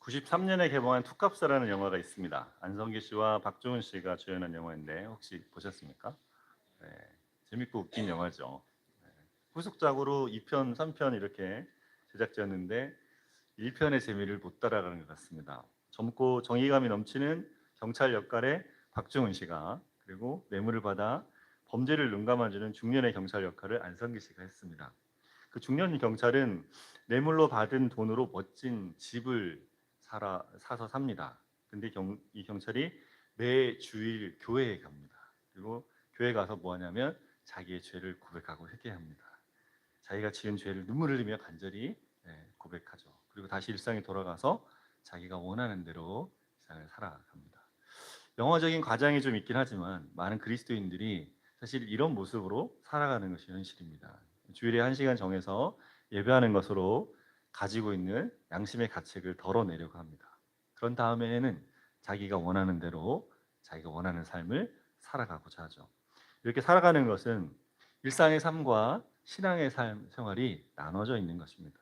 93년에 개봉한 투캅스라는 영화가 있습니다. 안성기 씨와 박중훈 씨가 주연한 영화인데 혹시 보셨습니까? 네, 재밌고 웃긴 영화죠. 네, 후속작으로 2편, 3편 이렇게 제작되었는데 1편의 재미를 못 따라가는 것 같습니다. 젊고 정의감이 넘치는 경찰 역할에 박중훈 씨가, 그리고 뇌물을 받아 범죄를 눈감아주는 중년의 경찰 역할을 안성기 씨가 했습니다. 그 중년 경찰은 뇌물로 받은 돈으로 멋진 집을 사서 삽니다. 근데 이 경찰이 매 주일 교회에 갑니다. 그리고 교회 가서 뭐 하냐면 자기의 죄를 고백하고 회개합니다. 자기가 지은 죄를 눈물을 흘리며 간절히 고백하죠. 그리고 다시 일상에 돌아가서 자기가 원하는 대로 세상을 살아갑니다. 영화적인 과장이 좀 있긴 하지만 많은 그리스도인들이 사실 이런 모습으로 살아가는 것이 현실입니다. 주일에 1시간 정해서 예배하는 것으로 가지고 있는 양심의 가책을 덜어내려고 합니다. 그런 다음에는 자기가 원하는 대로 자기가 원하는 삶을 살아가고자 하죠. 이렇게 살아가는 것은 일상의 삶과 신앙의 생활이 나눠져 있는 것입니다.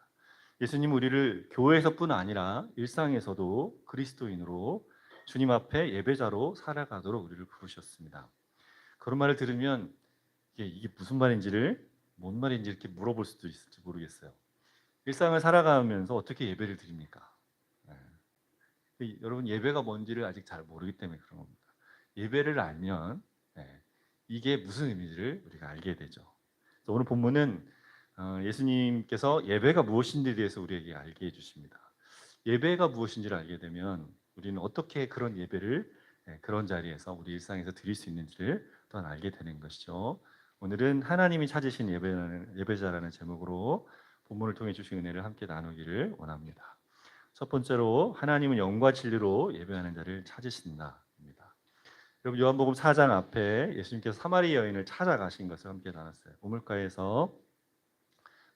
예수님 우리를 교회에서뿐 아니라 일상에서도 그리스도인으로 주님 앞에 예배자로 살아가도록 우리를 부르셨습니다. 그런 말을 들으면 이게 무슨 말인지를 뭔 말인지 이렇게 물어볼 수도 있을지 모르겠어요. 일상을 살아가면서 어떻게 예배를 드립니까? 네. 여러분 예배가 뭔지를 아직 잘 모르기 때문에 그런 겁니다. 예배를 알면 이게 무슨 의미인지를 우리가 알게 되죠. 그래서 오늘 본문은 예수님께서 예배가 무엇인지에 대해서 우리에게 알게 해주십니다. 예배가 무엇인지를 알게 되면 우리는 어떻게 그런 예배를 그런 자리에서 우리 일상에서 드릴 수 있는지를 또한 알게 되는 것이죠. 오늘은 하나님이 찾으신 예배자라는 제목으로 본문을 통해 주신 은혜를 함께 나누기를 원합니다. 첫 번째로 하나님은 영과 진리로 예배하는 자를 찾으신다입니다. 여러분 요한복음 4장 앞에 예수님께서 사마리 여인을 찾아가신 것을 함께 나눴어요. 우물가에서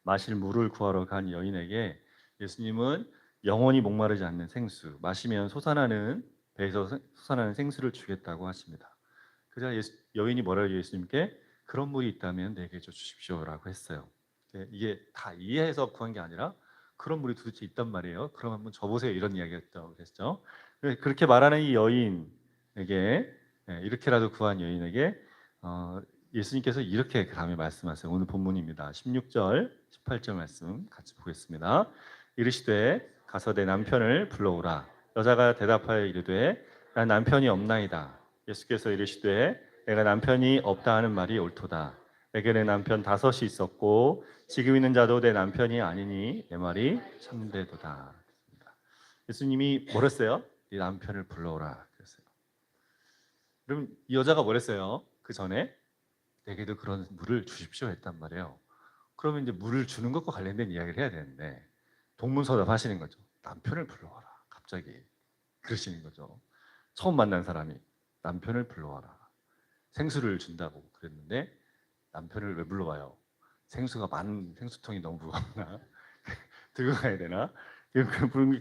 마실 물을 구하러 간 여인에게 예수님은 영원히 목마르지 않는 생수, 마시면 솟아나는 배에서 솟아나는 생수를 주겠다고 하십니다. 그자 여인이 뭐라고 예수님께 그런 물이 있다면 내게 줘 주십시오라고 했어요. 이게 다 이해해서 구한 게 아니라 그런 물이 도대체 있단 말이에요. 그럼 한번 줘보세요 이런 이야기였다고 그랬죠. 그렇게 말하는 이 여인에게 이렇게라도 구한 여인에게 어, 예수님께서 이렇게 그 다음에 말씀하세요. 오늘 본문입니다. 16절, 18절 말씀 같이 보겠습니다. 이르시되 가서 내 남편을 불러오라. 여자가 대답하여 이르되 난 남편이 없나이다. 예수께서 이르시되 내가 남편이 없다 하는 말이 옳도다. 내게 내 남편 5이 있었고 지금 있는 자도 내 남편이 아니니 내 말이 참되도다. 예수님이 뭐랬어요? 네 남편을 불러오라 그랬어요. 그럼 이 여자가 뭐랬어요? 그 전에 내게도 그런 물을 주십시오 했단 말이에요. 그러면 이제 물을 주는 것과 관련된 이야기를 해야 되는데 동문서답 하시는 거죠. 남편을 불러와라. 갑자기 그러시는 거죠. 처음 만난 사람이 남편을 불러와라. 생수를 준다고 그랬는데 남편을 왜 불러와요? 생수가 많은 생수통이 너무 무겁나? 들고 가야 되나?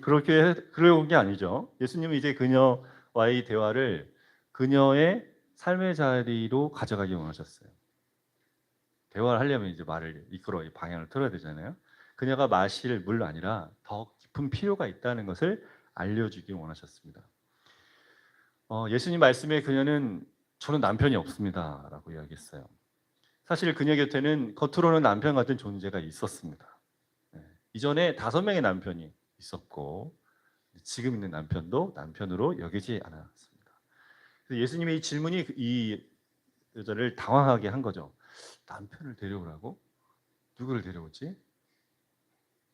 그렇게 그려온 게 아니죠. 예수님은 이제 그녀와의 대화를 그녀의 삶의 자리로 가져가기 원하셨어요. 대화를 하려면 이제 말을 이끌어 방향을 틀어야 되잖아요. 그녀가 마실 물 아니라 더 깊은 필요가 있다는 것을 알려주기 원하셨습니다. 예수님 말씀에 그녀는 저는 남편이 없습니다라고 이야기했어요. 사실 그녀 곁에는 겉으로는 남편 같은 존재가 있었습니다. 이전에 5명의 남편이 있었고 지금 있는 남편도 남편으로 여기지 않았습니다. 그래서 예수님의 이 질문이 이 여자를 당황하게 한 거죠. 남편을 데려오라고? 누구를 데려오지?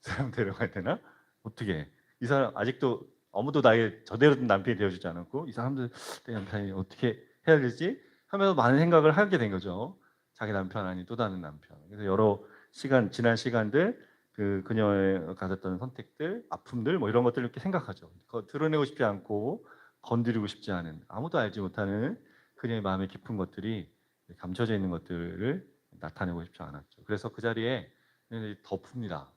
사람 데려가야 되나? 어떻게? 이 사람 아직도 아무도 나에게 저대로 남편이 되어주지 않았고 이 사람들 내 남편이 어떻게 해야 되지? 하면서 많은 생각을 하게 된 거죠. 자기 남편 아닌 또 다른 남편. 그래서 여러 지난 시간들 그녀의 가졌던 선택들, 아픔들 뭐 이런 것들을 이렇게 생각하죠. 드러내고 싶지 않고 건드리고 싶지 않은 아무도 알지 못하는 그녀의 마음의 깊은 것들이 감춰져 있는 것들을 나타내고 싶지 않았죠. 그래서 그 자리에 덮습니다.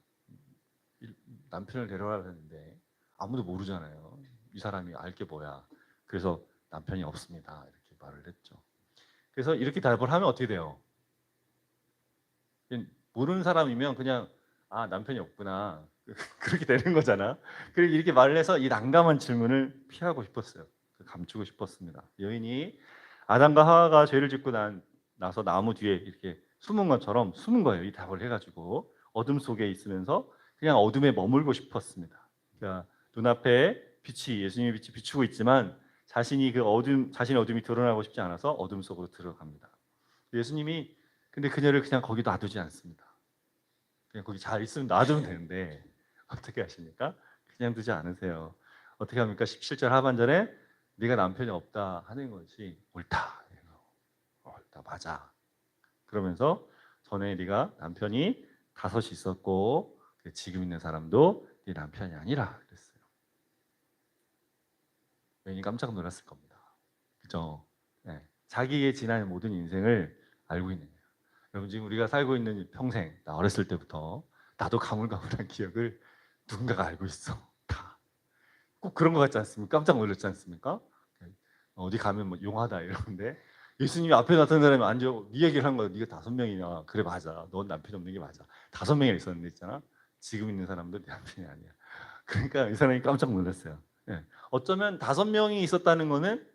남편을 데려가라 했는데 아무도 모르잖아요. 이 사람이 알 게 뭐야. 그래서 남편이 없습니다. 이렇게 말을 했죠. 그래서 이렇게 대답을 하면 어떻게 돼요? 모르는 사람이면 그냥 아 남편이 없구나. 그렇게 되는 거잖아. 그리고 이렇게 말을 해서 이 난감한 질문을 피하고 싶었어요. 감추고 싶었습니다. 여인이 아담과 하와가 죄를 짓고 나서 나무 뒤에 이렇게 숨은 것처럼 숨은 거예요. 이 답을 해가지고 어둠 속에 있으면서 그냥 어둠에 머물고 싶었습니다. 그러니까 눈앞에 빛이 예수님의 빛이 비추고 있지만 자신이 그 어둠 자신의 어둠이 드러나고 싶지 않아서 어둠 속으로 들어갑니다. 예수님이 근데 그녀를 그냥 거기 놔두지 않습니다. 그냥 거기 잘 있으면 놔두면 되는데 어떻게 하십니까? 그냥 두지 않으세요. 어떻게 합니까? 17절 하반절에 네가 남편이 없다 하는 것이 옳다. 옳다 맞아. 그러면서 전에 네가 남편이 5이 있었고 지금 있는 사람도 네 남편이 아니라 그랬어요. 여인이 깜짝 놀랐을 겁니다. 그죠? 네. 자기의 지난 모든 인생을 알고 있는 거예요. 여러분 지금 우리가 살고 있는 평생, 나 어렸을 때부터 나도 가물가물한 기억을 누군가가 알고 있어. 다. 꼭 그런 것 같지 않습니까? 깜짝 놀랐지 않습니까? 어디 가면 뭐 용하다 이러는데 예수님이 앞에 나타난 사람이 앉아 네 얘기를 한 거야. 네가 5명이냐? 그래 맞아. 넌 남편이 없는 게 맞아. 5명이 있었는데 있잖아. 지금 있는 사람도 네 남편이 아니야. 그러니까 이 사람이 깜짝 놀랐어요. 예. 어쩌면 5명이 있었다는 거는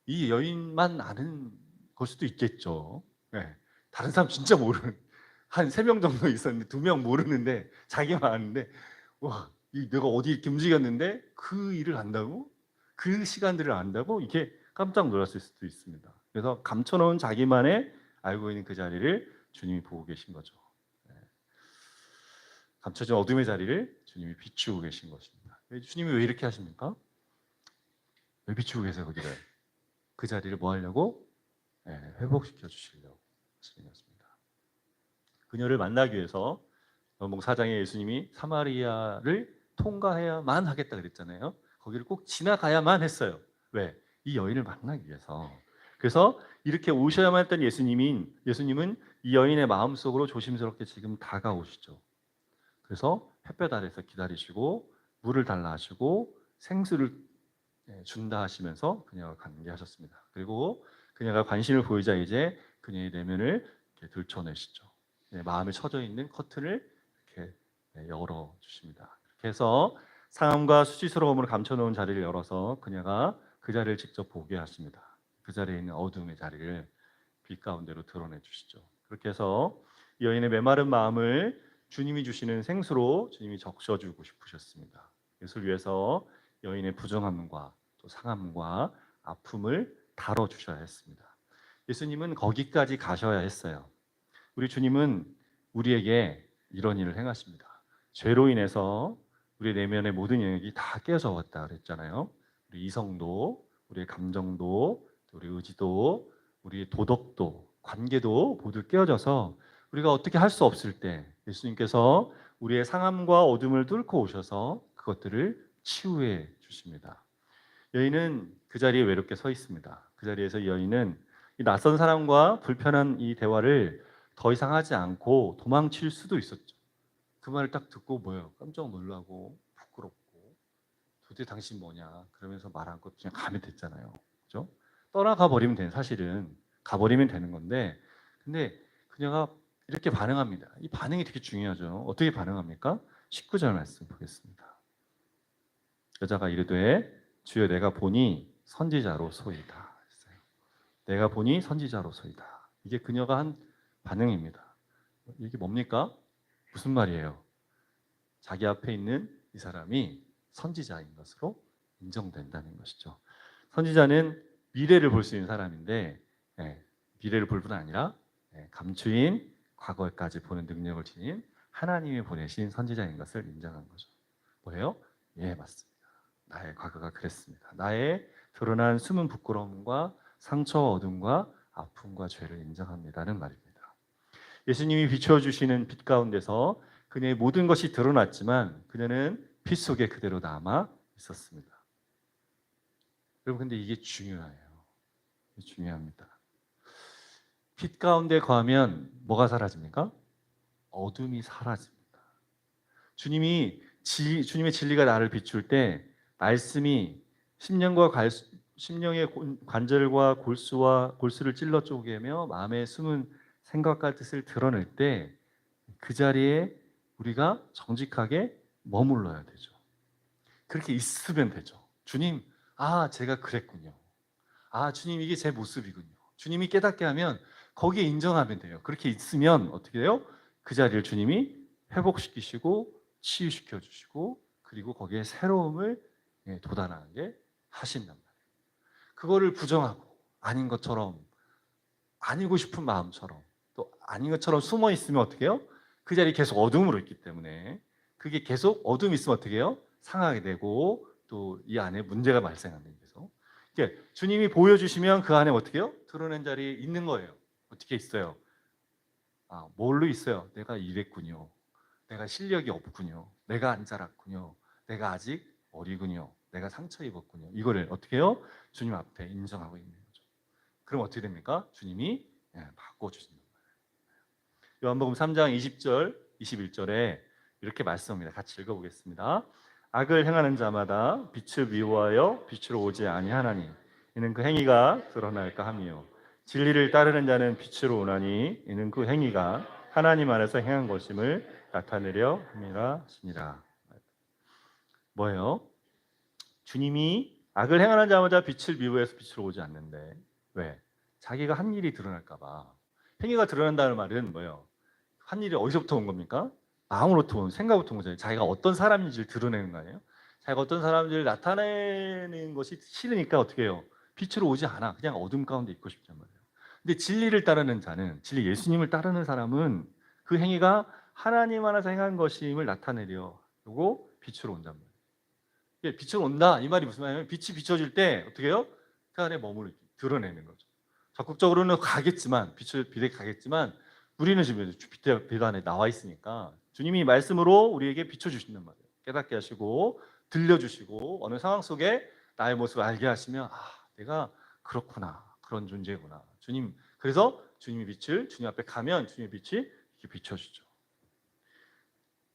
이 여인만 아는 걸 수도 있겠죠. 예. 다른 사람 진짜 모르는 한 3명 정도 있었는데 2명 모르는데 자기만 아는데 와, 내가 어디 이렇게 움직였는데 그 일을 안다고? 그 시간들을 안다고? 이렇게 깜짝 놀랐을 수도 있습니다. 그래서 감춰놓은 자기만의 알고 있는 그 자리를 주님이 보고 계신 거죠. 예. 감춰진 어둠의 자리를 주님이 비추고 계신 것입니다. 주님이 왜 이렇게 하십니까? 왜 비추고 계세요 거기를? 그 자리를 뭐 하려고? 예, 회복시켜 주시려고 하시는 것입니다. 그녀를 만나기 위해서 요한복음 4장에 예수님이 사마리아를 통과해야만 하겠다 그랬잖아요. 거기를 꼭 지나가야만 했어요. 왜? 이 여인을 만나기 위해서. 그래서 이렇게 오셔야만 했던 예수님은 이 여인의 마음속으로 조심스럽게 지금 다가오시죠. 그래서 햇볕 아래서 기다리시고 물을 달라 하시고 생수를 준다 하시면서 그녀와 관계하셨습니다. 그리고 그녀가 관심을 보이자 이제 그녀의 내면을 이렇게 들춰내시죠. 마음에 쳐져 있는 커튼을 이렇게 열어 주십니다. 이렇게 해서 상함과 수치스러움을 감춰놓은 자리를 열어서 그녀가 그 자리를 직접 보게 하십니다. 그 자리에 있는 어둠의 자리를 빛 가운데로 드러내 주시죠. 그렇게 해서 여인의 메마른 마음을 주님이 주시는 생수로 주님이 적셔주고 싶으셨습니다. 이것을 위해서 여인의 부정함과 또 상함과 아픔을 다뤄주셔야 했습니다. 예수님은 거기까지 가셔야 했어요. 우리 주님은 우리에게 이런 일을 행하십니다. 죄로 인해서 우리 내면의 모든 영역이 다 깨어져 왔다 그랬잖아요. 우리 이성도, 우리의 감정도, 우리 의지도, 우리의 도덕도, 관계도 모두 깨어져서 우리가 어떻게 할 수 없을 때 예수님께서 우리의 상함과 어둠을 뚫고 오셔서 그것들을 치유해 주십니다. 여인은 그 자리에 외롭게 서 있습니다. 그 자리에서 여인은 이 낯선 사람과 불편한 이 대화를 더 이상 하지 않고 도망칠 수도 있었죠. 그 말을 딱 듣고 뭐예요? 깜짝 놀라고 부끄럽고 도대체 당신 뭐냐? 그러면서 말 않고 그냥 가면 됐잖아요. 그죠? 떠나가 버리면 되는 사실은 가버리면 되는 건데 근데 그녀가 이렇게 반응합니다. 이 반응이 되게 중요하죠. 어떻게 반응합니까? 19절 말씀 보겠습니다. 여자가 이르되 주여 내가 보니 선지자로소이다. 내가 보니 선지자로소이다. 이게 그녀가 한 반응입니다. 이게 뭡니까? 무슨 말이에요? 자기 앞에 있는 이 사람이 선지자인 것으로 인정된다는 것이죠. 선지자는 미래를 볼 수 있는 사람인데 미래를 볼 뿐 아니라 감추인 과거까지 보는 능력을 지닌 하나님이 보내신 선지자인 것을 인정한 거죠. 뭐예요? 예, 맞습니다. 나의 과거가 그랬습니다. 나의 드러난 숨은 부끄러움과 상처와 어둠과 아픔과 죄를 인정합니다는 말입니다. 예수님이 비춰주시는 빛 가운데서 그녀의 모든 것이 드러났지만 그녀는 빛 속에 그대로 남아 있었습니다. 여러분 근데 이게 중요해요. 중요합니다. 빛 가운데 거하면 뭐가 사라집니까? 어둠이 사라집니다. 주님의 진리가 나를 비출 때 말씀이 심령의 관절과 골수를 찔러 쪼개며 마음에 숨은 생각과 뜻을 드러낼 때 그 자리에 우리가 정직하게 머물러야 되죠. 그렇게 있으면 되죠. 주님, 제가 그랬군요. 주님, 이게 제 모습이군요. 주님이 깨닫게 하면 거기에 인정하면 돼요. 그렇게 있으면 어떻게 돼요? 그 자리를 주님이 회복시키시고 치유시켜 주시고, 그리고 거기에 새로움을 돋아나게 하신단 말이에요. 그거를 부정하고 아닌 것처럼, 아니고 싶은 마음처럼, 또 아닌 것처럼 숨어 있으면 어떻게 해요? 그 자리에 계속 어둠으로 있기 때문에, 그게 계속 어둠이 있으면 어떻게 해요? 상하게 되고, 또 이 안에 문제가 발생합니다. 계속. 그러니까 주님이 보여주시면 그 안에 어떻게 해요? 드러낸 자리에 있는 거예요. 어떻게 있어요? 뭘로 있어요? 내가 이랬군요. 내가 실력이 없군요. 내가 안 자랐군요. 내가 아직 어리군요. 내가 상처 입었군요. 이거를 어떻게 해요? 주님 앞에 인정하고 있는 거죠. 그럼 어떻게 됩니까? 주님이 바꿔주신다. 요한복음 3장 20절, 21절에 이렇게 말씀합니다. 같이 읽어보겠습니다. 악을 행하는 자마다 빛을 미워하여 빛으로 오지 아니하나니 이는 그 행위가 드러날까 함이요 진리를 따르는 자는 빛으로 오나니 이는 그 행위가 하나님 안에서 행한 것임을 나타내려 함이라 하시니라. 뭐예요? 주님이 악을 행하는 자마다 빛을 미워해서 빛으로 오지 않는데, 왜? 자기가 한 일이 드러날까 봐. 행위가 드러난다는 말은 뭐예요? 한 일이 어디서부터 온 겁니까? 마음으로부터 온, 생각부터 온 거잖아요. 자기가 어떤 사람인지를 드러내는 거 아니에요? 자기가 어떤 사람인지를 나타내는 것이 싫으니까 어떻게 해요? 빛으로 오지 않아. 그냥 어둠 가운데 있고 싶단 말이에요. 근데 진리를 따르는 자는, 진리 예수님을 따르는 사람은 그 행위가 하나님 안에서 행한 것임을 나타내려고 빛으로 온단 말이에요. 빛으로 온다 이 말이 무슨 말이냐면, 빛이 비춰질 때 어떻게 해요? 그 안에 머물러 드러내는 거죠. 적극적으로는 가겠지만, 빛에 가겠지만, 우리는 지금 빛 안에 나와 있으니까 주님이 말씀으로 우리에게 비춰주신단 말이에요. 깨닫게 하시고 들려주시고, 어느 상황 속에 나의 모습을 알게 하시면, 내가 그렇구나, 그런 존재구나. 주님, 그래서 주님의 빛을, 주님 앞에 가면 주님의 빛이 이렇게 비춰주죠.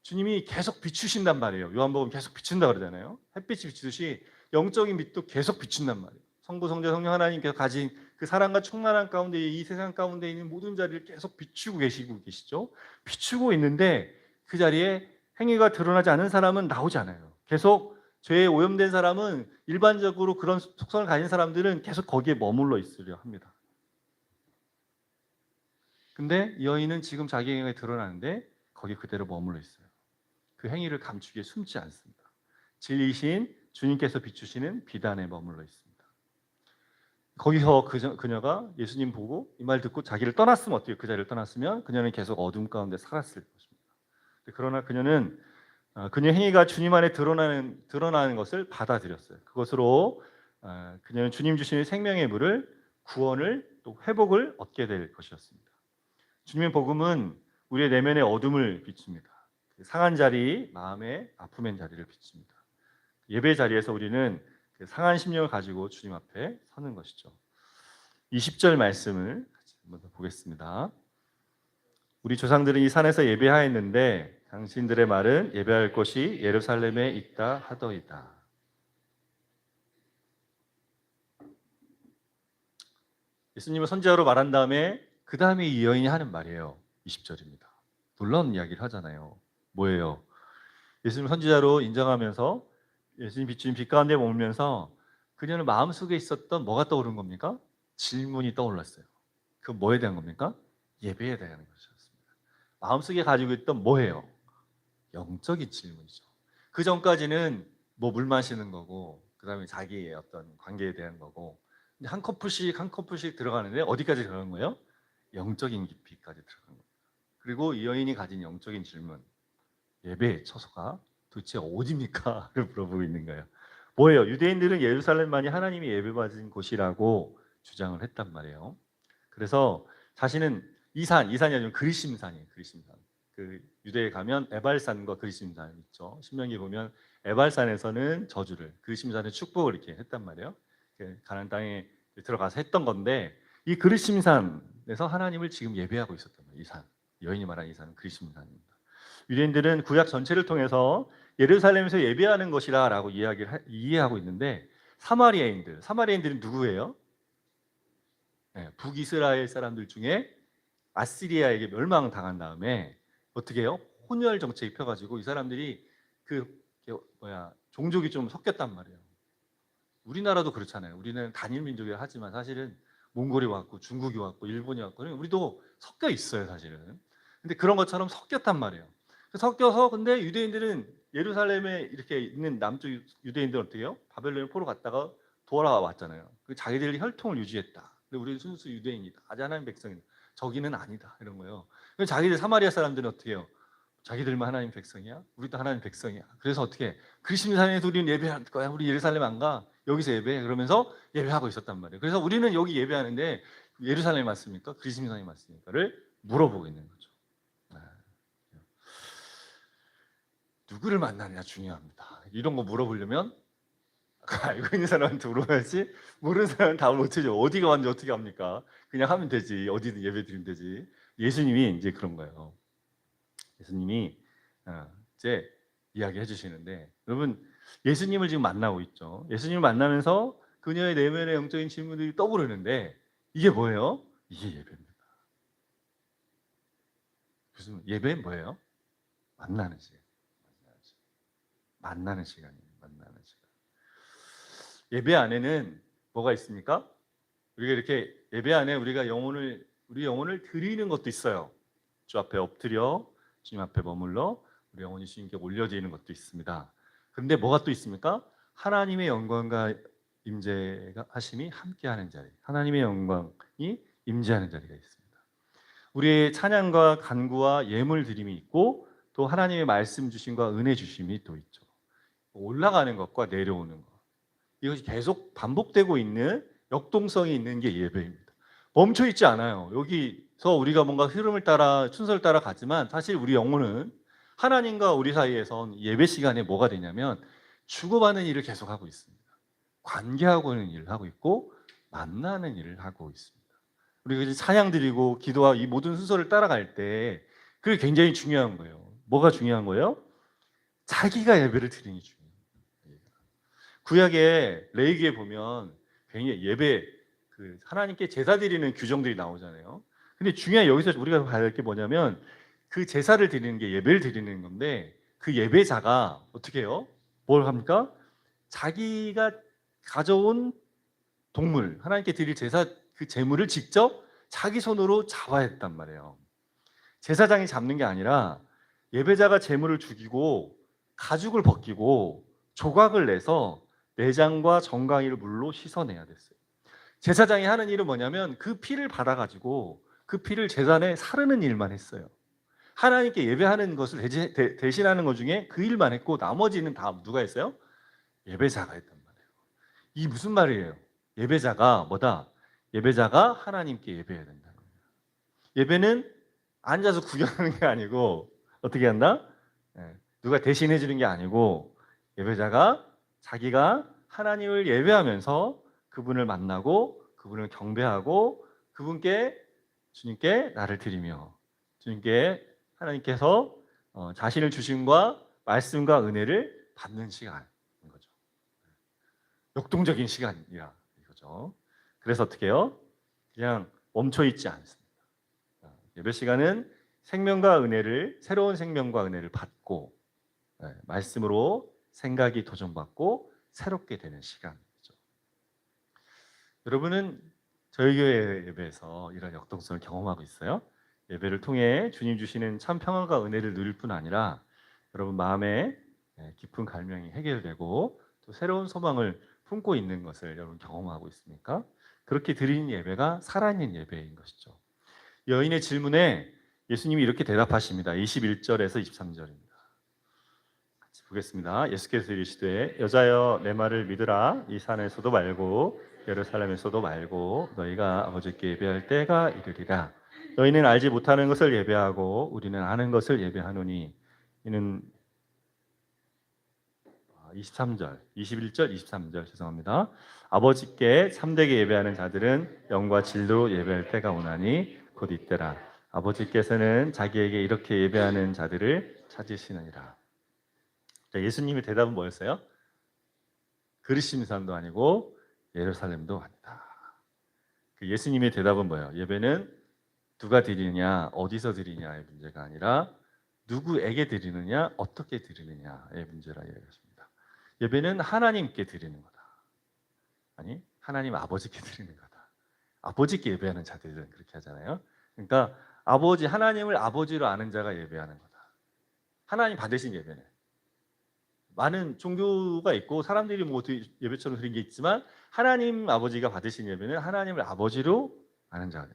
주님이 계속 비추신단 말이에요. 요한복음 계속 비춘다 그러잖아요. 햇빛이 비추듯이 영적인 빛도 계속 비춘단 말이에요. 성부, 성자, 성령 하나님께서 가진 그 사랑과 충만한 가운데, 이 세상 가운데 있는 모든 자리를 계속 비추고 계시죠. 비추고 있는데 그 자리에 행위가 드러나지 않은 사람은 나오지 않아요. 계속 죄에 오염된 사람은, 일반적으로 그런 속성을 가진 사람들은 계속 거기에 머물러 있으려 합니다. 근데 이 여인은 지금 자기 행위가 드러나는데 거기 그대로 머물러 있어요. 그 행위를 감추기에 숨지 않습니다. 진리신 주님께서 비추시는 빛 안에 머물러 있습니다. 거기서 그녀가 예수님 보고 이 말 듣고 자기를 떠났으면 어때요? 그 자리를 떠났으면 그녀는 계속 어둠 가운데 살았을 것입니다. 그러나 그녀는 그녀의 행위가 주님 안에 드러나는 것을 받아들였어요. 그것으로 그녀는 주님 주시는 생명의 물을, 구원을, 또 회복을 얻게 될 것이었습니다. 주님의 복음은 우리의 내면의 어둠을 비춥니다. 상한 자리, 마음의 아픔의 자리를 비춥니다. 예배 자리에서 우리는 상한 심령을 가지고 주님 앞에 서는 것이죠. 20절 말씀을 같이 한번 더 보겠습니다. 우리 조상들은 이 산에서 예배하였는데 당신들의 말은 예배할 곳이 예루살렘에 있다 하더이다. 예수님은 선지자로 말한 다음에 그 다음에 이 여인이 하는 말이에요. 20절입니다. 놀라운 이야기를 하잖아요. 뭐예요? 예수님 선지자로 인정하면서 예수님 비추인 빛 가운데 머물면서 그녀는 마음속에 있었던 뭐가 떠오른 겁니까? 질문이 떠올랐어요. 그 뭐에 대한 겁니까? 예배에 대한 것이었습니다. 마음속에 가지고 있던 뭐예요? 영적인 질문이죠. 그 전까지는 뭐 물 마시는 거고, 그 다음에 자기의 어떤 관계에 대한 거고, 한 커플씩 한 커플씩 들어가는데 어디까지 들어간 거예요? 영적인 깊이까지 들어간 겁니다. 그리고 이 여인이 가진 영적인 질문, 예배의 처소가 도대체 어디입니까? 를 물어보고 있는 거예요. 뭐예요? 유대인들은 예루살렘만이 하나님이 예배받은 곳이라고 주장을 했단 말이에요. 그래서 자신은 이 산이 아니라 그리심산이에요. 그리심산. 그 유대에 가면 에발산과 그리심산 있죠. 신명기 보면 에발산에서는 저주를, 그리심산의 축복을 이렇게 했단 말이에요. 가나안 땅에 들어가서 했던 건데, 이 그리심산에서 하나님을 지금 예배하고 있었단 말이에요. 이 산, 여인이 말한 이 산은 그리심산입니다. 유대인들은 구약 전체를 통해서 예루살렘에서 예배하는 것이라고 이해하고 있는데, 사마리아인들은 누구예요? 북이스라엘 사람들 중에 아시리아에게 멸망당한 다음에 어떻게 해요? 혼혈 정책이 펴가지고 이 사람들이 종족이 좀 섞였단 말이에요. 우리나라도 그렇잖아요. 우리는 단일 민족이라 하지만 사실은 몽골이 왔고 중국이 왔고 일본이 왔고 우리도 섞여 있어요, 사실은. 근데 그런 것처럼 섞였단 말이에요. 섞여서 근데 유대인들은 예루살렘에 이렇게 있는 남쪽 유대인들은 어떻게 해요? 바벨론에 포로 갔다가 돌아왔잖아요. 자기들이 혈통을 유지했다. 근데 우리는 순수 유대인이다. 아주 하나님 백성이다. 저기는 아니다. 이런 거예요. 자기들 사마리아 사람들은 어떻게 해요? 자기들만 하나님 백성이야? 우리도 하나님 백성이야. 그래서 어떻게 그리스도산에서 우리는 예배할 거야. 우리 예루살렘 안 가. 여기서 예배해. 그러면서 예배하고 있었단 말이에요. 그래서 우리는 여기 예배하는데 예루살렘이 맞습니까? 그리스도산이 맞습니까?를 물어보고 있는 거죠. 누구를 만나느냐 중요합니다. 이런 거 물어보려면 알고 있는 사람한테 물어봐야지 모르는 사람은 답을 못 해줘. 어디가 왔는지 어떻게 합니까? 그냥 하면 되지. 어디든 예배 드리면 되지. 예수님이 이제 그런 거예요. 예수님이 이제 이야기해 주시는데 여러분 예수님을 지금 만나고 있죠. 예수님을 만나면서 그녀의 내면의 영적인 질문들이 떠오르는데 이게 뭐예요? 이게 예배입니다. 무슨 예배는 뭐예요? 만나는 시간. 만나는 시간이에요. 만나는 시간. 예배 안에는 뭐가 있습니까? 우리가 이렇게 예배 안에 우리 영혼을 드리는 것도 있어요. 주 앞에 엎드려 주님 앞에 머물러 우리 영혼이 주님께 올려지는 것도 있습니다. 그런데 뭐가 또 있습니까? 하나님의 영광과 임재가 하심이 함께하는 자리. 하나님의 영광이 임재하는 자리가 있습니다. 우리의 찬양과 간구와 예물 드림이 있고 또 하나님의 말씀 주심과 은혜 주심이 또 있죠. 올라가는 것과 내려오는 것. 이것이 계속 반복되고 있는 역동성이 있는 게 예배입니다. 멈춰 있지 않아요. 여기서 우리가 뭔가 흐름을 따라 순서를 따라 가지만 사실 우리 영혼은 하나님과 우리 사이에선 예배 시간에 뭐가 되냐면 주고받는 일을 계속하고 있습니다. 관계하고는 일을 하고 있고 만나는 일을 하고 있습니다. 우리가 이제 찬양 드리고 기도하고 이 모든 순서를 따라갈 때 그게 굉장히 중요한 거예요. 뭐가 중요한 거예요? 자기가 예배를 드리는 게 중요해요. 구약의 레위기에 보면 굉장히 예배 하나님께 제사 드리는 규정들이 나오잖아요. 근데 중요한 여기서 우리가 봐야 할 게 뭐냐면 그 제사를 드리는 게 예배를 드리는 건데 그 예배자가 어떻게 해요? 뭘 합니까? 자기가 가져온 동물 하나님께 드릴 제사 그 제물을 직접 자기 손으로 잡아야 했단 말이에요. 제사장이 잡는 게 아니라 예배자가 제물을 죽이고 가죽을 벗기고 조각을 내서 내장과 정강이를 물로 씻어내야 됐어요. 제사장이 하는 일은 뭐냐면 그 피를 받아가지고 그 피를 제단에 사르는 일만 했어요. 하나님께 예배하는 것을 대신하는 것 중에 그 일만 했고 나머지는 다 누가 했어요? 예배자가 했단 말이에요. 이 무슨 말이에요? 예배자가 뭐다? 예배자가 하나님께 예배해야 된다는 거예요. 예배는 앉아서 구경하는 게 아니고 어떻게 한다? 누가 대신해 주는 게 아니고 예배자가 자기가 하나님을 예배하면서 그분을 만나고 그분을 경배하고 그분께 주님께 나를 드리며 주님께 하나님께서 자신을 주심과 말씀과 은혜를 받는 시간인 거죠. 역동적인 시간이라 이거죠. 그래서 어떻게 해요? 그냥 멈춰 있지 않습니다. 예배 시간은 생명과 은혜를 새로운 생명과 은혜를 받고 말씀으로 생각이 도전받고 새롭게 되는 시간이죠. 여러분은 저희 교회 예배에서 이런 역동성을 경험하고 있어요? 예배를 통해 주님 주시는 참 평안과 은혜를 누릴 뿐 아니라 여러분 마음에 깊은 갈망이 해결되고 또 새로운 소망을 품고 있는 것을 여러분 경험하고 있습니까? 그렇게 드리는 예배가 살아있는 예배인 것이죠. 여인의 질문에 예수님이 이렇게 대답하십니다. 21절에서 23절입니다. 같이 보겠습니다. 예수께서 이르시되 여자여 내 말을 믿으라. 이 산에서도 말고 예루살렘에서도 말고 너희가 아버지께 예배할 때가 이르리라. 너희는 알지 못하는 것을 예배하고 우리는 아는 것을 예배하노니 이는 23절, 21절, 23절 죄송합니다. 아버지께 참되게 예배하는 자들은 영과 진리로 예배할 때가 오나니 곧 이때라. 아버지께서는 자기에게 이렇게 예배하는 자들을 찾으시느니라. 자, 예수님의 대답은 뭐였어요? 그리스도산도 아니고 예루살렘도 아니다. 그 예수님의 대답은 뭐예요? 예배는 누가 드리냐, 어디서 드리냐의 문제가 아니라 누구에게 드리느냐, 어떻게 드리느냐의 문제라 이야기했습니다. 예배는 하나님께 드리는 거다. 아니, 하나님 아버지께 드리는 거다. 아버지께 예배하는 자들은 그렇게 하잖아요. 그러니까 아버지, 하나님을 아버지로 아는 자가 예배하는 거다. 하나님 받으신 예배는. 많은 종교가 있고 사람들이 뭐 예배처럼 드린 게 있지만 하나님 아버지가 받으신 예배는 하나님을 아버지로 아는 자예요.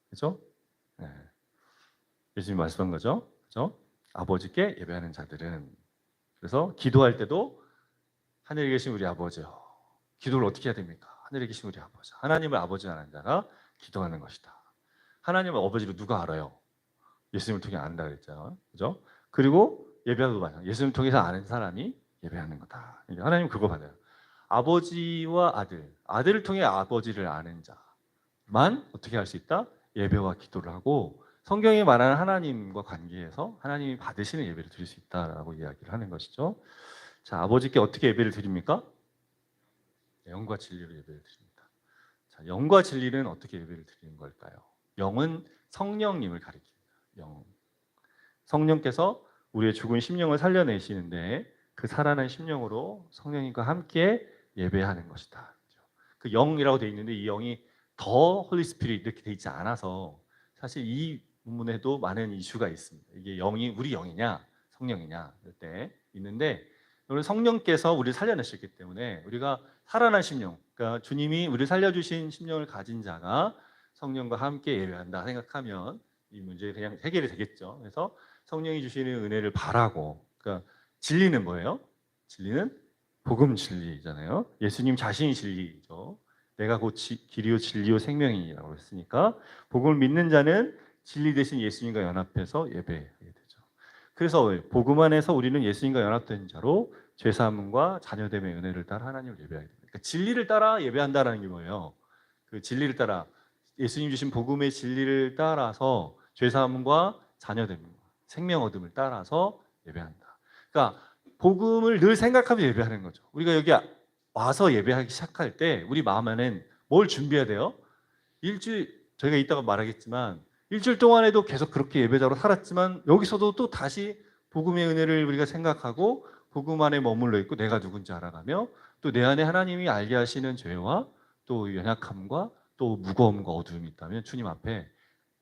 그렇죠? 네. 예수님 말씀한 거죠. 그렇죠? 아버지께 예배하는 자들은. 그래서 기도할 때도 하늘에 계신 우리 아버지요. 기도를 어떻게 해야 됩니까? 하늘에 계신 우리 아버지. 하나님을 아버지 아는 자가 기도하는 것이다. 하나님을 아버지로 누가 알아요? 예수님을 통해 안다 그랬잖아요. 그죠? 그리고 예배도 마찬가지. 예수님을 통해서 아는 사람이 예배하는 거다. 그러니까 하나님 그거 받아요. 아버지와 아들, 아들을 통해 아버지를 아는 자만 어떻게 할 수 있다? 예배와 기도를 하고 성경이 말하는 하나님과 관계에서 하나님이 받으시는 예배를 드릴 수 있다라고 이야기를 하는 것이죠. 자, 아버지께 어떻게 예배를 드립니까? 영과 진리로 예배를 드립니다. 자, 영과 진리는 어떻게 예배를 드리는 걸까요? 영은 성령님을 가리킵니다. 영. 성령께서 우리의 죽은 심령을 살려내시는데 그 살아난 심령으로 성령님과 함께 예배하는 것이다. 그 영이라고 되어 있는데 이 영이 더 홀리 스피릿 이렇게 되어 있지 않아서 사실 이 부분에도 많은 이슈가 있습니다. 이게 영이 우리 영이냐 성령이냐 이럴 때 있는데 오늘 성령께서 우리를 살려내셨기 때문에 우리가 살아난 심령, 그러니까 주님이 우리를 살려주신 심령을 가진 자가 성령과 함께 예배한다 생각하면 이 문제 그냥 해결이 되겠죠. 그래서 성령이 주시는 은혜를 바라고, 그러니까 진리는 뭐예요? 진리는 복음 진리잖아요. 예수님 자신이 진리죠. 내가 곧 길이요 진리요 생명이라고 했으니까 복음을 믿는 자는 진리 대신 예수님과 연합해서 예배하게 되죠. 그래서 복음 안에서 우리는 예수님과 연합된 자로 죄사함과 자녀됨의 은혜를 따라 하나님을 예배하게 됩니다. 그러니까 진리를 따라 예배한다라는 게 뭐예요? 그 진리를 따라 예수님 주신 복음의 진리를 따라서 죄사함과 자녀됨, 생명 얻음을 따라서 예배한다. 그러니까 복음을 늘 생각하며 예배하는 거죠. 우리가 여기 와서 예배하기 시작할 때 우리 마음 안엔 뭘 준비해야 돼요? 일주일, 저희가 이따가 말하겠지만 일주일 동안에도 계속 그렇게 예배자로 살았지만 여기서도 또 다시 복음의 은혜를 우리가 생각하고 복음 안에 머물러 있고 내가 누군지 알아가며 또 내 안에 하나님이 알게 하시는 죄와 또 연약함과 또 무거움과 어두움이 있다면 주님 앞에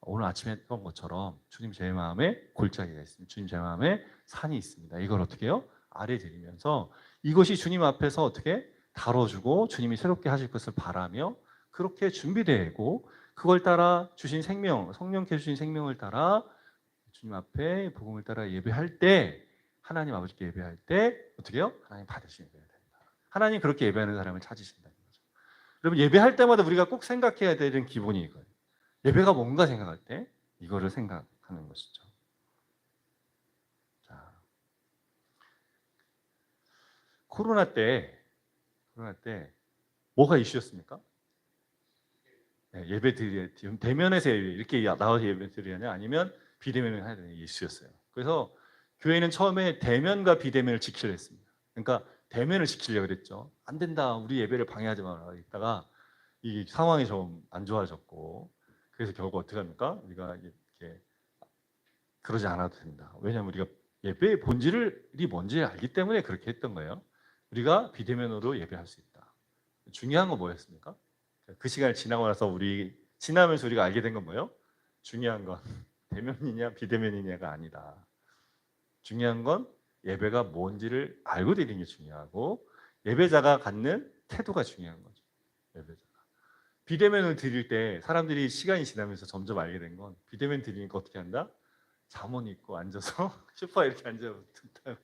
오늘 아침에 했던 것처럼 주님 제 마음에 골짜기가 있습니다. 주님 제 마음에 산이 있습니다. 이걸 어떻게 해요? 아뢰드리면서 이것이 주님 앞에서 어떻게 다뤄주고 주님이 새롭게 하실 것을 바라며 그렇게 준비되고 그걸 따라 주신 생명, 성령께 주신 생명을 따라 주님 앞에 복음을 따라 예배할 때 하나님 아버지께 예배할 때 어떻게 해요? 하나님 받으시는 예배가 됩니다. 하나님 그렇게 예배하는 사람을 찾으신다는 거죠. 여러분 예배할 때마다 우리가 꼭 생각해야 되는 기본이 이거예요. 예배가 뭔가 생각할 때 이거를 생각하는 것이죠. 자, 코로나 때 뭐가 이슈였습니까? 네, 예배 드리 지금 대면에서 예배, 이렇게 나와서 예배 드리느냐 아니면 비대면을 해야 되는 이슈였어요. 그래서 교회는 처음에 대면과 비대면을 지키려 했습니다. 그러니까 대면을 지키려고 그랬죠. 안 된다. 우리 예배를 방해하지 마라. 있다가 이 상황이 좀 안 좋아졌고 그래서 결국 어떻게 합니까? 우리가 이렇게 그러지 않아도 된다. 왜냐하면 우리가 예배의 본질이 뭔지 알기 때문에 그렇게 했던 거예요. 우리가 비대면으로 예배할 수 있다. 중요한 건 뭐였습니까? 그 시간을 지나고 나서 지나면서 우리가 알게 된 건 뭐예요? 중요한 건 대면이냐 비대면이냐가 아니다. 중요한 건 예배가 뭔지를 알고 드리는 게 중요하고 예배자가 갖는 태도가 중요한 거죠. 예배자가. 비대면을 드릴 때 사람들이 시간이 지나면서 점점 알게 된 건 비대면 드리니까 어떻게 한다? 잠옷 입고 앉아서 소파에 이렇게 앉아 듣다가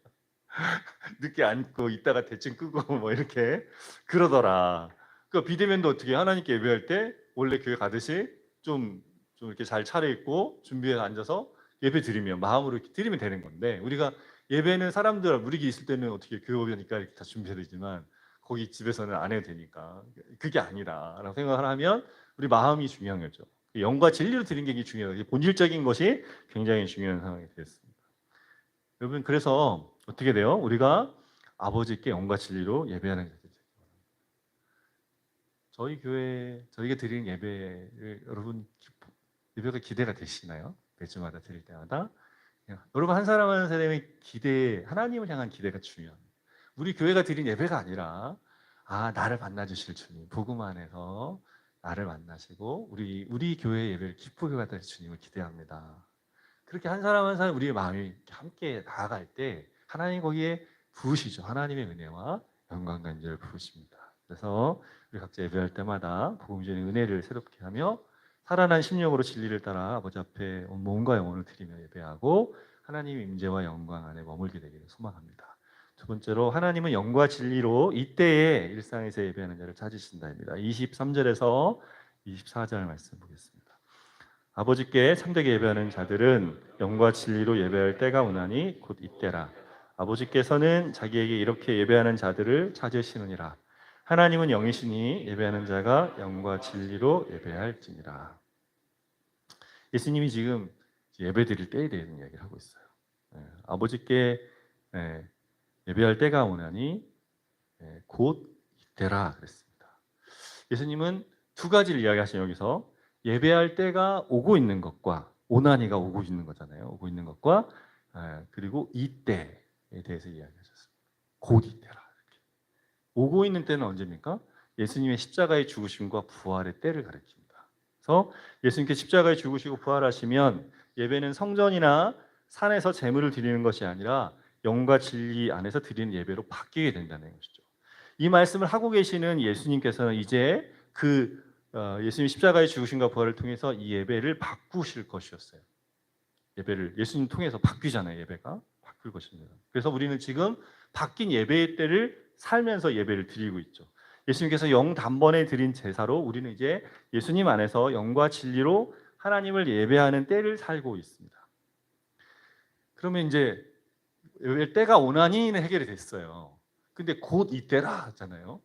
늦게 앉고 있다가 대충 끄고 뭐 이렇게 그러더라. 그 비대면도 어떻게 하나님께 예배할 때 원래 교회 가듯이 좀 이렇게 잘 차려입고 준비해서 앉아서 예배 드리면 마음으로 이렇게 드리면 되는 건데 우리가 예배는 사람들 우리 있을 때는 어떻게 교회 오니까 이렇게 다 준비해야 되지만 거기 집에서는 안 해도 되니까 그게 아니다라고 생각을 하면 우리 마음이 중요한 거죠. 영과 진리로 드리는 게 중요해요. 본질적인 것이 굉장히 중요한 상황이 되었습니다. 여러분 그래서 어떻게 돼요? 우리가 아버지께 영과 진리로 예배하는 자들. 저희 교회 저희가 드리는 예배를 여러분 예배가 기대가 되시나요? 매주마다 드릴 때마다 여러분 한 사람 한 사람의 기대, 하나님을 향한 기대가 중요합니다. 우리 교회가 드린 예배가 아니라 나를 만나주실 주님, 복음 안에서 나를 만나시고 우리 교회 예배를 기쁘게 받을 주님을 기대합니다. 그렇게 한 사람 한 사람 우리의 마음이 함께 나아갈 때 하나님 거기에 부으시죠. 하나님의 은혜와 영광 간절을 부으십니다. 그래서 우리 각자 예배할 때마다 복음 전의 은혜를 새롭게 하며 살아난 심령으로 진리를 따라 아버지 앞에 온 몸과 영혼을 드리며 예배하고 하나님의 임재와 영광 안에 머물게 되기를 소망합니다. 두 번째로 하나님은 영과 진리로 이때에 일상에서 예배하는 자를 찾으신다입니다. 23절에서 24절 말씀 보겠습니다. 아버지께 참되게 예배하는 자들은 영과 진리로 예배할 때가 오나니 곧 이때라. 아버지께서는 자기에게 이렇게 예배하는 자들을 찾으시느니라. 하나님은 영이시니 예배하는 자가 영과 진리로 예배할지니라. 예수님이 지금 예배 드릴 때에 대한 이야기를 하고 있어요. 아버지께 예배할 때가 오나니 곧 이때라 그랬습니다. 예수님은 두 가지를 이야기하시는 여기서 예배할 때가 오고 있는 것과 오나니가 오고 있는 거잖아요. 오고 있는 것과 그리고 이때에 대해서 이야기하셨습니다. 곧 이때라. 이렇게. 오고 있는 때는 언제입니까? 예수님의 십자가의 죽으심과 부활의 때를 가리킵니다. 그래서 예수님께 십자가에 죽으시고 부활하시면 예배는 성전이나 산에서 제물을 드리는 것이 아니라 영과 진리 안에서 드리는 예배로 바뀌게 된다는 것이죠. 이 말씀을 하고 계시는 예수님께서는 이제 예수님 십자가의 죽으심과 부활을 통해서 이 예배를 바꾸실 것이었어요. 예배를 예수님 통해서 바뀌잖아요. 예배가 바뀔 것입니다. 그래서 우리는 지금 바뀐 예배의 때를 살면서 예배를 드리고 있죠. 예수님께서 영 단번에 드린 제사로 우리는 이제 예수님 안에서 영과 진리로 하나님을 예배하는 때를 살고 있습니다. 그러면 이제 때가 오나니는 해결이 됐어요. 근데 곧 이때라 하잖아요.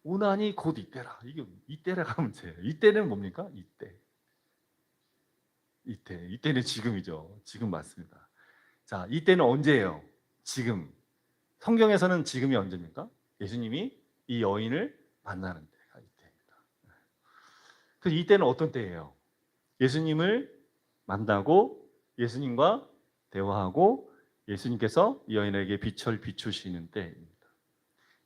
오나니 곧 이때라. 이게 이때라가 문제예요. 이때는 뭡니까? 이때는 지금이죠. 지금 맞습니다. 자, 이때는 언제예요? 지금. 성경에서는 지금이 언제입니까? 예수님이 이 여인을 만나는 때가 이때입니다. 그래서 이때는 어떤 때예요? 예수님을 만나고 예수님과 대화하고 예수님께서 이 여인에게 빛을 비추시는 때입니다.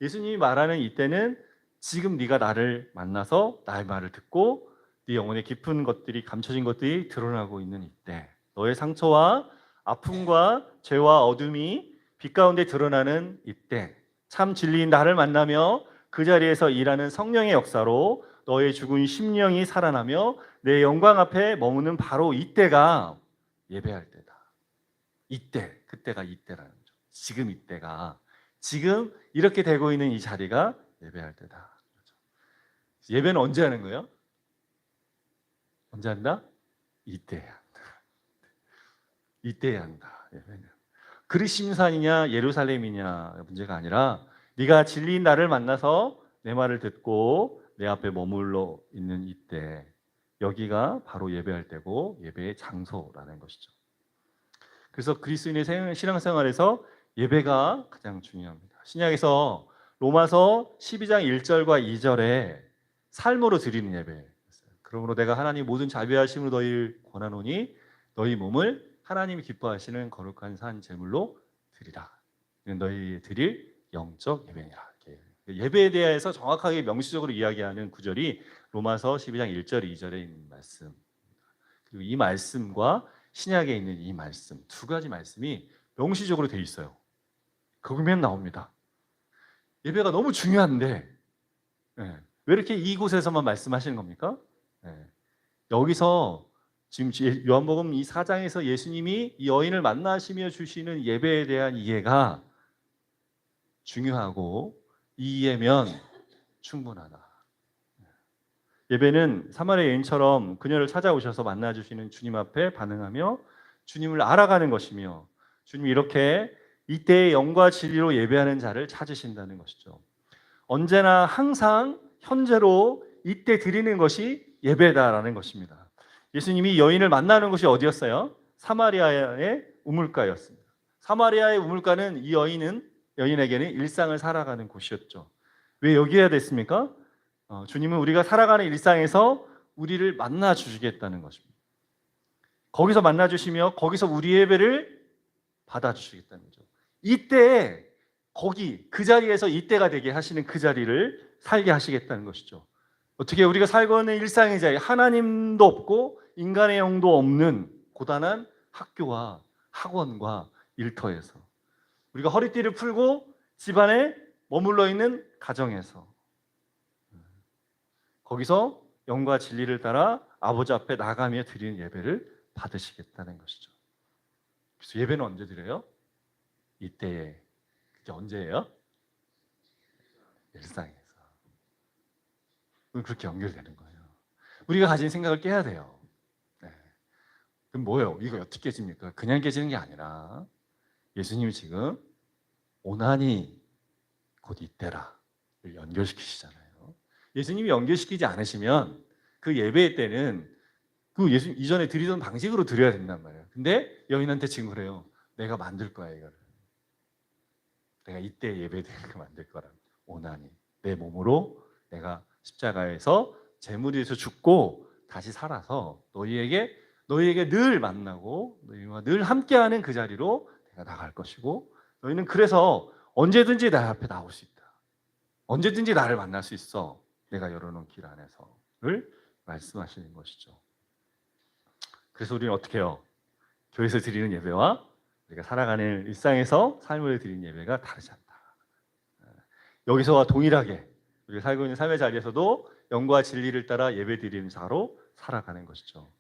예수님이 말하는 이때는 지금 네가 나를 만나서 나의 말을 듣고 네 영혼의 깊은 것들이 감춰진 것들이 드러나고 있는 이때, 너의 상처와 아픔과 죄와 어둠이 빛 가운데 드러나는 이때, 참 진리인 나를 만나며 그 자리에서 일하는 성령의 역사로 너의 죽은 심령이 살아나며 내 영광 앞에 머무는 바로 이때가 예배할 때다. 이때, 그때가 이때라는 거죠. 지금 이때가, 지금 이렇게 되고 있는 이 자리가 예배할 때다. 예배는 언제 하는 거예요? 언제 한다? 이때야 한다. 이때야 한다. 예배는 그리심산이냐 예루살렘이냐 문제가 아니라 네가 진리인 나를 만나서 내 말을 듣고 내 앞에 머물러 있는 이때, 여기가 바로 예배할 때고 예배의 장소라는 것이죠. 그래서 그리스도인의 신앙생활에서 예배가 가장 중요합니다. 신약에서 로마서 12장 1절과 2절에 삶으로 드리는 예배. 그러므로 내가 하나님 모든 자비하심으로 너희를 권하노니 너희 몸을 하나님이 기뻐하시는 거룩한 산 제물로 드리라. 너희 드릴 영적 예배니라. 예배에 대해서 정확하게 명시적으로 이야기하는 구절이 로마서 12장 1절 2절에 있는 말씀. 그리고 이 말씀과 신약에 있는 이 말씀, 두 가지 말씀이 명시적으로 되어 있어요. 거기면 나옵니다. 예배가 너무 중요한데 왜 이렇게 이곳에서만 말씀하시는 겁니까? 여기서 지금 요한복음 이 4장에서 예수님이 이 여인을 만나시며 주시는 예배에 대한 이해가 중요하고 이 이해면 충분하다. 예배는 사마리아 여인처럼 그녀를 찾아오셔서 만나주시는 주님 앞에 반응하며 주님을 알아가는 것이며, 주님이 이렇게 이때의 영과 진리로 예배하는 자를 찾으신다는 것이죠. 언제나 항상 현재로 이때 드리는 것이 예배다라는 것입니다. 예수님이 여인을 만나는 곳이 어디였어요? 사마리아의 우물가였습니다. 사마리아의 우물가는 이 여인에게는 일상을 살아가는 곳이었죠. 왜 여기에 됐습니까? 주님은 우리가 살아가는 일상에서 우리를 만나 주시겠다는 것입니다. 거기서 만나 주시며 거기서 우리 예배를 받아주시겠다는 거죠. 이때 거기 그 자리에서 이때가 되게 하시는 그 자리를 살게 하시겠다는 것이죠. 어떻게 우리가 살고 있는 일상의 자리, 하나님도 없고 인간의 영도 없는 고단한 학교와 학원과 일터에서, 우리가 허리띠를 풀고 집안에 머물러 있는 가정에서, 거기서 영과 진리를 따라 아버지 앞에 나가며 드리는 예배를 받으시겠다는 것이죠. 그래서 예배는 언제 드려요? 이때에. 그게 언제예요? 일상에서. 그렇게 연결되는 거예요. 우리가 가진 생각을 깨야 돼요. 네. 그럼 뭐예요? 이거 어떻게 깨집니까? 그냥 깨지는 게 아니라 예수님이 지금 오나니 곧 이때라를 연결시키시잖아요. 예수님이 연결시키지 않으시면 그 예배 때는 그 예수 이전에 드리던 방식으로 드려야 된단 말이에요. 근데 여인한테 지금 그래요. 내가 만들 거야 이거를. 내가 이때 예배 드리는 거 만들 거라. 오나니 내 몸으로 내가 십자가에서 제물에서 죽고 다시 살아서 너희에게 늘 만나고 너희와 늘 함께하는 그 자리로 내가 나갈 것이고, 너희는 그래서 언제든지 나 앞에 나올 수 있다. 언제든지 나를 만날 수 있어. 내가 열어놓은 길 안에서를 말씀하시는 것이죠. 그래서 우리는 어떻게 해요? 교회에서 드리는 예배와 우리가 살아가는 일상에서 삶을 드리는 예배가 다르지 않다. 여기서와 동일하게 우리가 살고 있는 삶의 자리에서도 영과 진리를 따라 예배 드리는 자로 살아가는 것이죠.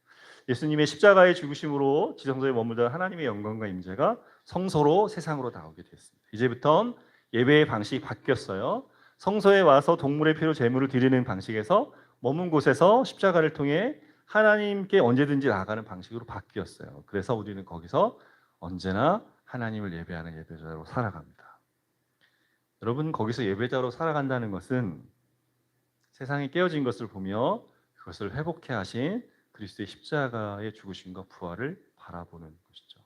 예수님의 십자가의 죽으심으로 지성소에 머물던 하나님의 영광과 임재가 성소로 세상으로 나오게 됐습니다. 이제부터 예배의 방식이 바뀌었어요. 성소에 와서 동물의 피로 제물을 드리는 방식에서 머문 곳에서 십자가를 통해 하나님께 언제든지 나아가는 방식으로 바뀌었어요. 그래서 우리는 거기서 언제나 하나님을 예배하는 예배자로 살아갑니다. 여러분, 거기서 예배자로 살아간다는 것은 세상에 깨어진 것을 보며 그것을 회복해 하신 그리스도의 십자가의 죽으심과 부활을 바라보는 것이죠.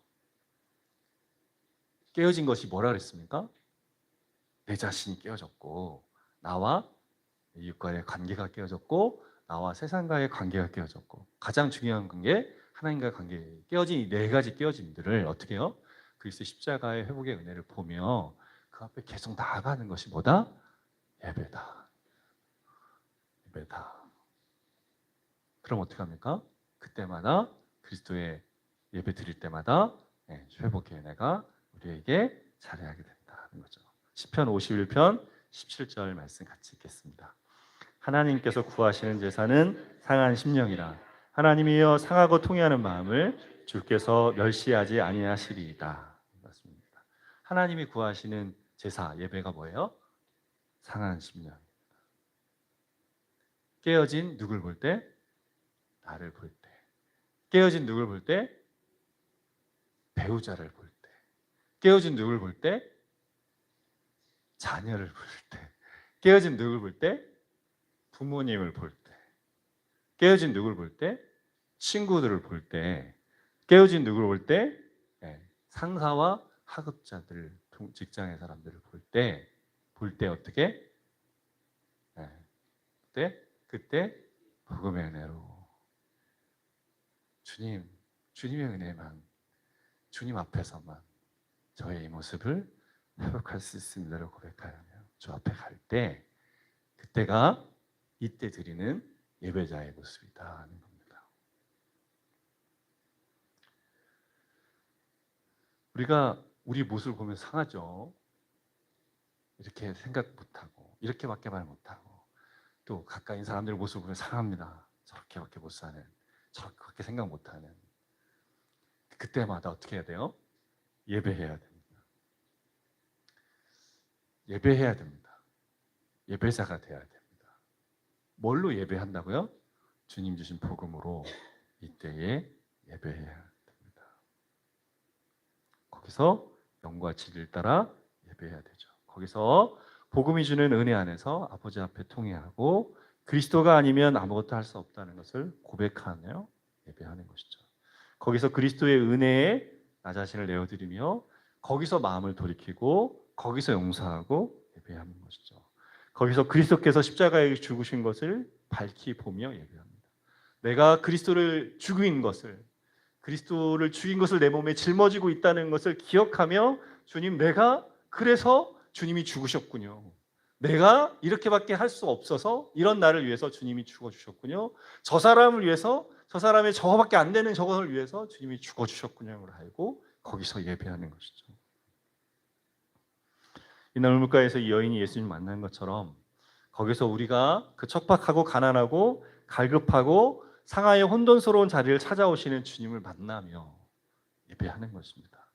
깨어진 것이 뭐라 그랬습니까? 내 자신이 깨어졌고, 나와 이웃과의 관계가 깨어졌고, 나와 세상과의 관계가 깨어졌고, 가장 중요한 관계, 하나님과의 관계, 깨어진 이 네 가지 깨어짐들을 어떻게 해요? 그리스도의 십자가의 회복의 은혜를 보며 그 앞에 계속 나아가는 것이 뭐다? 예배다. 예배다. 그럼 어떻게 합니까? 그때마다 그리스도의 예배 드릴 때마다 회복의 은혜가 우리에게 자리하게 된다는 거죠. 시편 51편 17절 말씀 같이 읽겠습니다. 하나님께서 구하시는 제사는 상한 심령이라. 하나님이여 상하고 통회하는 마음을 주께서 멸시하지 아니하시리이다. 맞습니다. 하나님이 구하시는 제사, 예배가 뭐예요? 상한 심령. 깨어진 누굴 볼 때? 나를 볼 때. 깨어진 누굴 볼 때? 배우자를 볼 때. 깨어진 누굴 볼 때? 자녀를 볼 때. 깨어진 누굴 볼 때? 부모님을 볼 때. 깨어진 누굴 볼 때? 친구들을 볼 때. 깨어진 누굴 볼 때? 상사와 하급자들, 직장의 사람들을 볼 때 어떻게? 그때 복음의 은혜로 주님의 은혜만, 주님 앞에서만 저의 이 모습을 회복할 수 있습니다라고 고백하며 주 앞에 갈 때, 그때가 이때 드리는 예배자의 모습이다 하는 겁니다. 우리가 우리 모습을 보면 상하죠. 이렇게 생각 못하고, 이렇게밖에 말 못하고, 또 가까이 있는 사람들의 모습을 보면 상합니다. 저렇게밖에 못 사는, 저렇게밖에 생각 못하는. 그때마다 어떻게 해야 돼요? 예배해야 됩니다. 예배해야 됩니다. 예배자가 되어야 됩니다. 뭘로 예배한다고요? 주님 주신 복음으로 이때에 예배해야 됩니다. 거기서 영과 진리를 따라 예배해야 되죠. 거기서 복음이 주는 은혜 안에서 아버지 앞에 통회하고, 그리스도가 아니면 아무것도 할 수 없다는 것을 고백하며 예배하는 것이죠. 거기서 그리스도의 은혜에 나 자신을 내어드리며, 거기서 마음을 돌이키고, 거기서 용서하고 예배하는 것이죠. 거기서 그리스도께서 십자가에 죽으신 것을 밝히 보며 예배합니다. 내가 그리스도를 죽인 것을, 그리스도를 죽인 것을 내 몸에 짊어지고 있다는 것을 기억하며 주님 내가 그래서 주님이 죽으셨군요. 내가 이렇게밖에 할 수 없어서 이런 나를 위해서 주님이 죽어주셨군요. 저 사람을 위해서 저 사람의 저거밖에 안 되는 저것을 위해서 주님이 죽어주셨군요를 알고 거기서 예배하는 것이죠. 이날 물가에서 이 여인이 예수님 만난 것처럼 거기서 우리가 그 척박하고 가난하고 갈급하고 상하여 혼돈스러운 자리를 찾아오시는 주님을 만나며 예배하는 것입니다.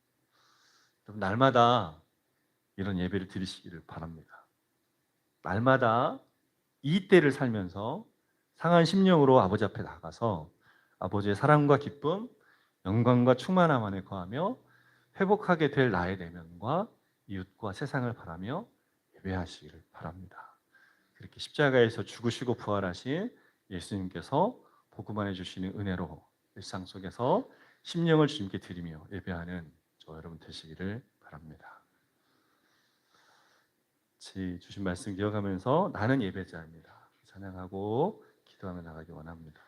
여러분, 날마다 이런 예배를 드리시기를 바랍니다. 날마다 이 때를 살면서 상한 심령으로 아버지 앞에 나가서 아버지의 사랑과 기쁨, 영광과 충만함 안에 거하며 회복하게 될 나의 내면과 이웃과 세상을 바라며 예배하시기를 바랍니다. 그렇게 십자가에서 죽으시고 부활하신 예수님께서 복음만해 주시는 은혜로 일상 속에서 심령을 주님께 드리며 예배하는 저 여러분 되시기를 바랍니다. 주신 말씀 기억하면서 나는 예배자입니다. 찬양하고 기도하며 나가기 원합니다.